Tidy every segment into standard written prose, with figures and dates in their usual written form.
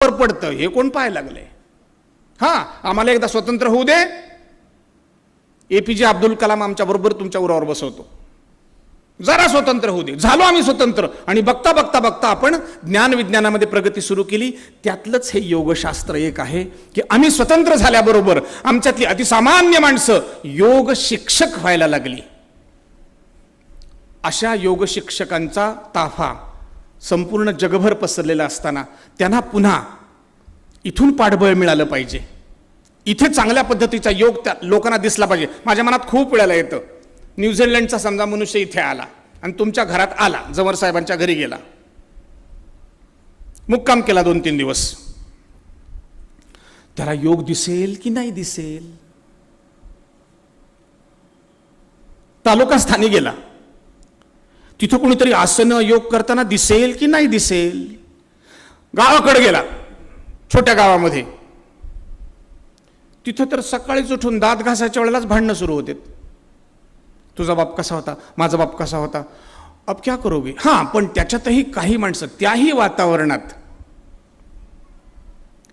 वर पडतं हे कोण पाहायला लागलंय? हां, आम्हाला एकदा स्वतंत्र होऊ दे, APJ अब्दुल कलाम आमच्या बरोबर तुमच्या उरावर बसवतो, जरा स्वतंत्र होऊ दे. झालो आम्ही स्वतंत्र, आणि बघता बघता बघता आपण ज्ञान विज्ञानामध्ये प्रगती सुरू केली. त्यातलंच हे योगशास्त्र एक आहे की आम्ही स्वतंत्र झाल्याबरोबर आमच्यातली अतिसामान्य माणसं योग शिक्षक व्हायला लागली. अशा योग शिक्षकांचा ताफा संपूर्ण जगभर पसरलेला असताना त्यांना पुन्हा इथून पाठबळ मिळालं पाहिजे. इथे चांगल्या पद्धतीचा योग त्या लोकांना दिसला पाहिजे. माझ्या मनात खूप वेळेला येतं, न्यूझीलंडचा समजा मनुष्य इथे आला आणि तुमच्या घरात आला, जवळ साहेबांच्या घरी गेला, मुक्काम केला 2-3 दिवस, त्याला योग दिसेल की नाही दिसेल? तालुका स्थानी गेला, तिथं कोणीतरी आसन योग करताना दिसेल की नाही दिसेल? गावाकडे गेला, छोट्या गावामध्ये, तिथं तर सकाळीच उठून दात घासायच्या वेळेलाच भांडणं सुरू होते. तुझा बाप कसा होता, माझा बाप कसा होता, अब क्या करोगे? हां, पण त्याच्यातही काही माणसं त्याही वातावरणात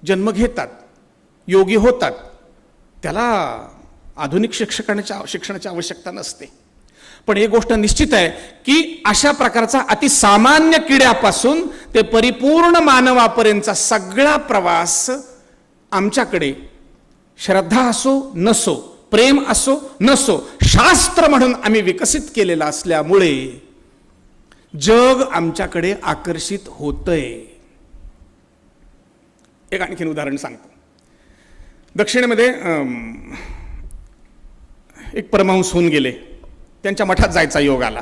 जन्म घेतात, योगी होतात. त्याला आधुनिक शिक्षणाची आवश्यकता नसते. पण एक गोष्ट निश्चित आहे की अशा प्रकारचा अतिसामान्य किड्यापासून ते परिपूर्ण मानवापर्यंतचा सगळा प्रवास आमच्याकडे श्रद्धा असो नसो, प्रेम असो नसो, शास्त्र म्हणून आम्ही विकसित केलेला असल्यामुळे जग आमच्याकडे आकर्षित होतंय. एक आणखीन उदाहरण सांगतो. दक्षिणेमध्ये एक परमहंस होऊन गेले, त्यांच्या मठात जायचा योग आला.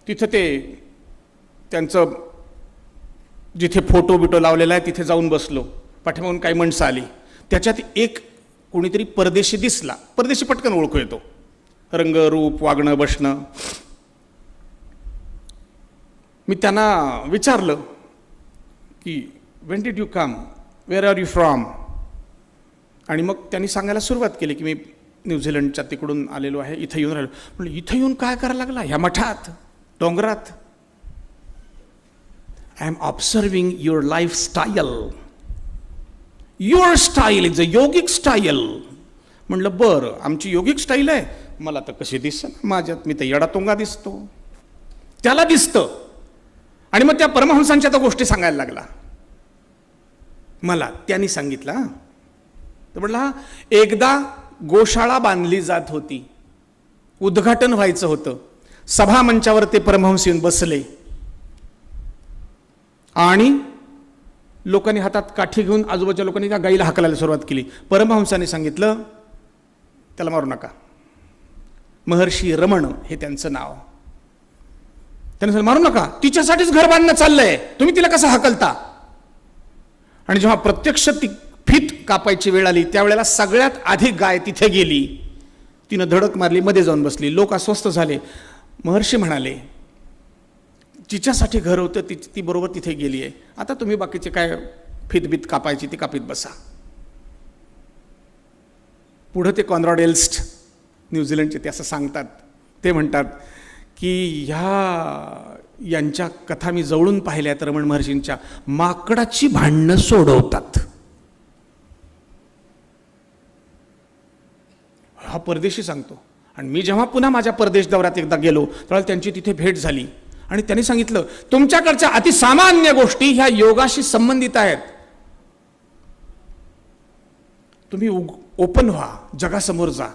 तिथं ते त्यांचं जिथे फोटो बिटो लावलेला आहे तिथे जाऊन बसलो. पाठीमागून काही माणसं आली, त्याच्यात एक कोणीतरी परदेशी दिसला. परदेशी पटकन ओळखू येतो, रंग रूप वागणं बसणं. मी त्यांना विचारलं की when did you come, where are you from? आणि मग त्यांनी सांगायला सुरुवात केली की मी न्यूझीलंडच्या तिकडून आलेलो आहे, इथं येऊन राहिलो. म्हणलं इथं येऊन काय करायला लागला ह्या मठात डोंगरात? I am observing your lifestyle. Your style is a yogic style. म्हणलं बरं, आमची योगिक स्टाईल आहे, मला तर कशी दिसत माझ्यात, मी तर येडातोंगा दिसतो. त्याला दिसतं. आणि मग त्या परमहंसांच्या त्या गोष्टी सांगायला लागला मला. त्यांनी सांगितलं, तर म्हटलं एकदा गोशाळा बांधली जात होती, उद्घाटन व्हायचं होतं, सभा मंचावर ते परमहंस येऊन बसले आणि लोकांनी हातात काठी घेऊन आजूबाजूच्या लोकांनी त्या गाईला हाकलायला सुरुवात केली. परमहंसाने सांगितलं त्याला मारू नका. महर्षी रमण हे त्यांचं नाव. त्याने सांगितलं मारू नका, तिच्यासाठीच घर बांधणं चाललंय, तुम्ही तिला कसं हाकलता? आणि जेव्हा प्रत्यक्ष ती फीत कापायची वेळ आली त्यावेळेला सगळ्यात आधी गाय तिथे गेली, तिनं धडक मारली, मध्ये जाऊन बसली. लोक अस्वस्थ झाले. महर्षी म्हणाले जिच्यासाठी घर होतं ती बरोबर तिथे गेली आहे, आता तुम्ही बाकीचे काय फीतबीत कापायची ती कापीत बसा. पुढं ते कॉन्रॅड एल्स्ट न्यूझीलंडचे ते असं सांगतात. ते म्हणतात की यांच्या कथा मी जवळून पाहिल्यात, रमण महर्षींच्या. माकडाची भांडणं सोडवतात. हा परदेशी सांगतो. आणि मी जेव्हा पुन्हा माझ्या परदेश दौऱ्यात एकदा गेलो तेव्हा त्यांची तिथे भेट झाली आणि त्यांनी सांगितलं तुमच्याकडच्या अतिसामान्य गोष्टी ह्या योगाशी संबंधित आहेत. तुम्ही ओपन व्हा, जगासमोर जा.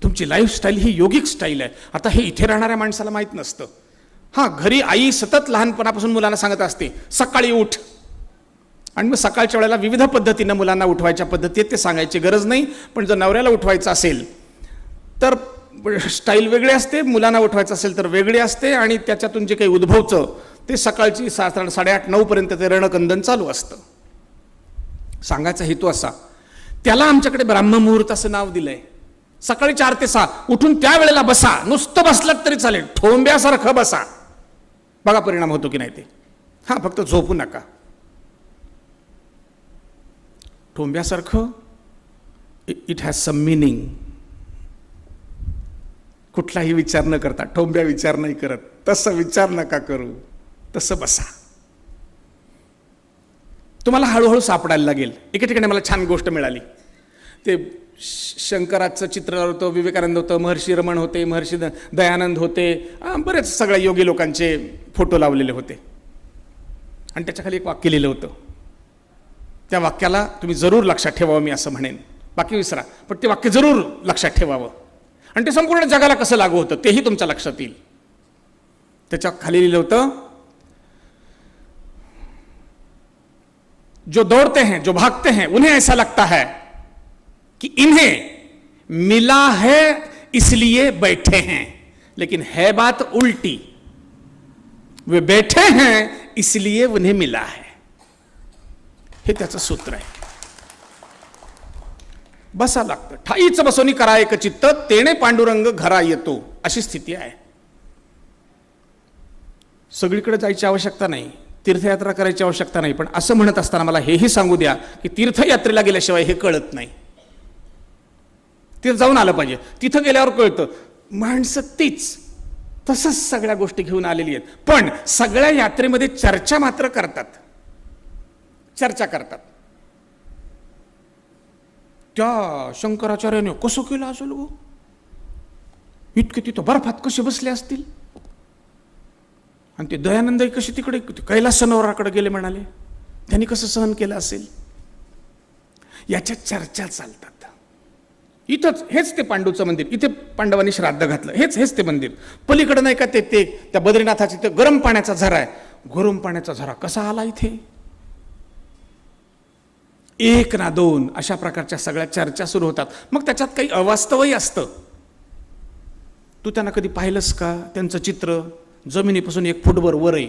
तुमची लाईफस्टाईल ही योगिक स्टाईल आहे. आता हे इथे राहणाऱ्या माणसाला माहीत नसतं. हां, घरी आई सतत लहानपणापासून मुलांना सांगत असते सकाळी उठ, आणि मग सकाळच्या वेळेला विविध पद्धतीनं मुलांना उठवायच्या पद्धती ते सांगायची गरज नाही. पण जर नवऱ्याला उठवायचं असेल तर स्टाईल वेगळी असते, मुलांना उठवायचं असेल तर वेगळी असते, आणि त्याच्यातून जे काही उद्भवचं ते सकाळची 7:30-8:30-9 पर्यंत ते रणकंदन चालू असतं. सांगायचा हेतू असा, त्याला आमच्याकडे ब्राह्ममुहूर्त असं नाव दिलंय. सकाळी 4 ते 6 उठून त्या वेळेला बसा, नुसतं बसलात तरी चालेल, ठोंब्यासारखं बसा, बघा परिणाम होतो की नाही ते. हां, फक्त झोपू नका. ठोंब्यासारखं, इट हॅज सम मिनिंग. कुठलाही विचार न करता, ठोंब्या विचार नाही करत, तसं विचार नका करू, तसं बसा. तुम्हाला हळूहळू सापडायला लागेल. एके ठिकाणी मला छान गोष्ट मिळाली. ते शंकराचं चित्र होतं, विवेकानंद होतं, महर्षी रमण होते, महर्षी दयानंद होते, बरेच सगळ्या योगी लोकांचे फोटो लावलेले होते. आणि त्याच्याखाली एक वाक्य लिहिलं होतं. त्या वाक्याला तुम्ही जरूर लक्षात ठेवावं, मी असं म्हणेन. बाकी विसरा, पण ते वाक्य जरूर लक्षात ठेवावं. आणि ते संपूर्ण जगाला कसं लागू होतं तेही तुमच्या लक्षात येईल. त्याच्या खाली लिहिलं होतं, जो दौड़ते हैं, जो भागते हैं, उन्हें ऐसा लगता है कि इन्हें मिला है इसलिए बैठे हैं, लेकिन है बात उल्टी. वे बैठे हैं इसलिए उन्हें मिला है. हे त्याचं सूत्र आहे. बसा लागतं. ठाईच बसोनी करा एक चित्त, तेणे पांडुरंग घरा येतो, अशी स्थिती आहे. सगळीकडे जायची आवश्यकता नाही, तीर्थयात्रा करायची आवश्यकता नाही. पण असं म्हणत असताना मला हेही सांगू द्या की तीर्थयात्रेला गेल्याशिवाय हे कळत नाही. तिथं जाऊन आलं पाहिजे. तिथं गेल्यावर कळतं माणसं तीच तसंच सगळ्या गोष्टी घेऊन आलेली आहेत. पण सगळ्या यात्रेमध्ये चर्चा मात्र करतात. चर्चा करतात. त्या शंकराचार्याने कसं केलं असेल गो, इतके तिथं बर्फात कसे बसले असतील, आणि ते दयानंद कसे तिकडे कैलास सरोवराकडे गेले म्हणाले, त्यांनी कसं सहन केलं असेल. याच्या चर्चा चालतात. इथंच हेच ते पांडूचं मंदिर, इथे पांडवांनी श्राद्ध घातलं, हेच ते मंदिर. पलीकडे नाही का ते त्या बद्रीनाथाचे ते गरम पाण्याचा झरा आहे. गरम पाण्याचा झरा कसा आला इथे, एक ना दोन अशा प्रकारच्या सगळ्या चर्चा सुरू होतात. मग त्याच्यात काही अवास्तवही असतं. तू त्यांना कधी पाहिलंस का? त्यांचं चित्र जमिनीपासून 1 फूटभर वर आहे.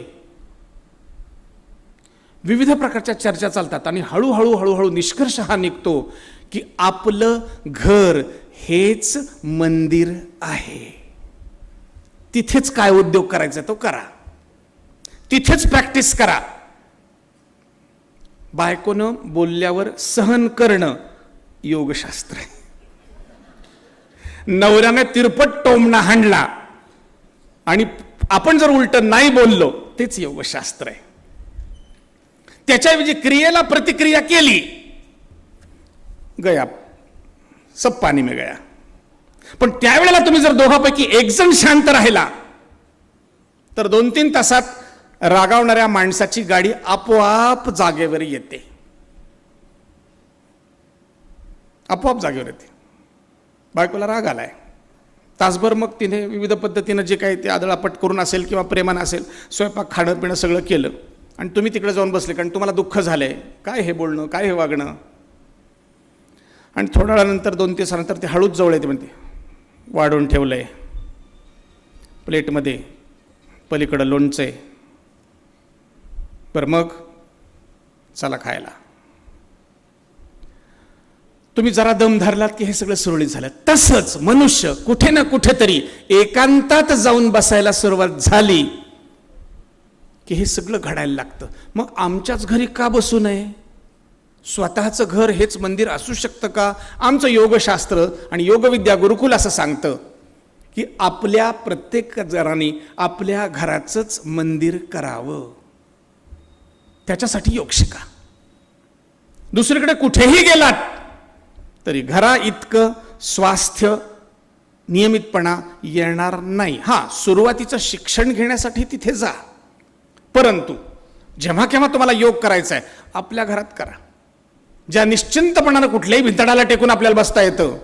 विविध प्रकारच्या चर्चा चालतात आणि हळूहळू निष्कर्ष हा निघतो की आपलं घर हेच मंदिर आहे. तिथेच काय उद्योग करायचा तो करा, तिथेच प्रॅक्टिस करा. बायकोनं बोलल्यावर सहन करणं योगशास्त्र आहे. नवऱ्याने तिरपट टोमणा हाणला आणि आपण जर उलट नाही बोललो तेच योगशास्त्र आहे. त्याच्याऐवजी क्रियेला प्रतिक्रिया केली, गया सब पाणी में गया. पण त्यावेळेला तुम्ही जर दोघांपैकी एक जण शांत राहिला तर 2-3 तासात रागावणाऱ्या माणसाची गाडी आपोआप जागेवर येते. आपोआप जागेवर येते. बायकोला राग आलाय, तासभर मग तिने विविध पद्धतीनं जे काही ते आदळापट करून असेल किंवा प्रेमानं असेल, स्वयंपाक खाणं पिणं सगळं केलं, आणि तुम्ही तिकडे जाऊन बसले कारण तुम्हाला दुःख झालंय. काय हे बोलणं, काय हे वागणं. आणि थोड्या वेळानंतर 2 दिवसानंतर ते हळूच जवळ येते, म्हणते वाढून ठेवलंय प्लेटमध्ये, पलीकडं लोणचं आहे, बरं मग चला खायला. तुम्ही जरा दम धरलात की हे सगळं सुरळीत झालं. तसंच मनुष्य कुठे ना कुठेतरी एकांतात जाऊन बसायला सुरुवात झाली की हे सगळं घडायला लागतं. मग आमच्याच घरी का बसू नये? स्वतःचं घर हेच मंदिर असू शकतं का? आमचं योगशास्त्र आणि योगविद्या गुरुकुल असं सांगतं की आपल्या प्रत्येक जणांनी आपल्या घराचंच मंदिर करावं. त्याच्यासाठी योग शिका. दुसरीकडे कुठेही गेलात तरी घरा इतकं स्वास्थ्य नियमितपणा येणार नाही. सुरुवातीचं शिक्षण घेण्यासाठी तिथे जा, परंतु जेव्हा केव्हा तुम्हाला योग करायचा आहे आपल्या घरात करा. ज्या निश्चिंतपणानं कुठल्याही भिंतडाला टेकून आपल्याला बसता येतं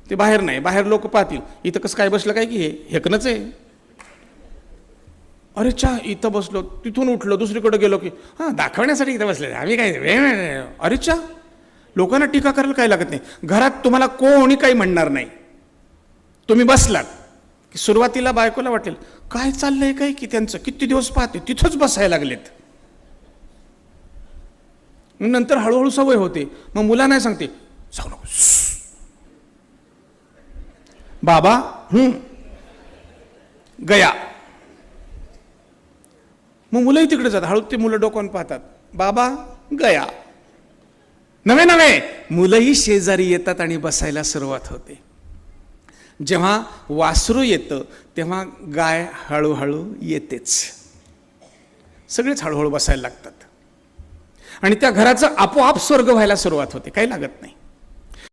ते बाहेर नाही. बाहेर लोक पाहतील इथं कसं काय बसलं, काय की हे हेकनच आहे, अरे चा इथं बसलो, तिथून उठलो, दुसरीकडे गेलो की दाखवण्यासाठी इथं बसले आम्ही काय, अरे चा. लोकांना टीका करायला काय लागत नाही. घरात तुम्हाला कोणी काही म्हणणार नाही. तुम्ही बसलात की सुरुवातीला बायकोला वाटेल काय चाललंय काय की त्यांचं, किती दिवस पाहते तिथंच बसायला लागलेत. मग नंतर हळूहळू सवय होते. मग मुलांना सांगते जाऊ नको बाबा, गया. मग मुलंही तिकडे जातात. हळू ते मुलं डोकावून पाहतात, बाबा गया. नवे मुलंही शेजारी येतात आणि बसायला सुरुवात होते. जेव्हा वासरू येतं तेव्हा गाय हळूहळू येतेच. सगळेच हळूहळू बसायला लागतात. आणि त्या घराचं आपोआप स्वर्ग व्हायला सुरुवात होते, काही लागत नाही.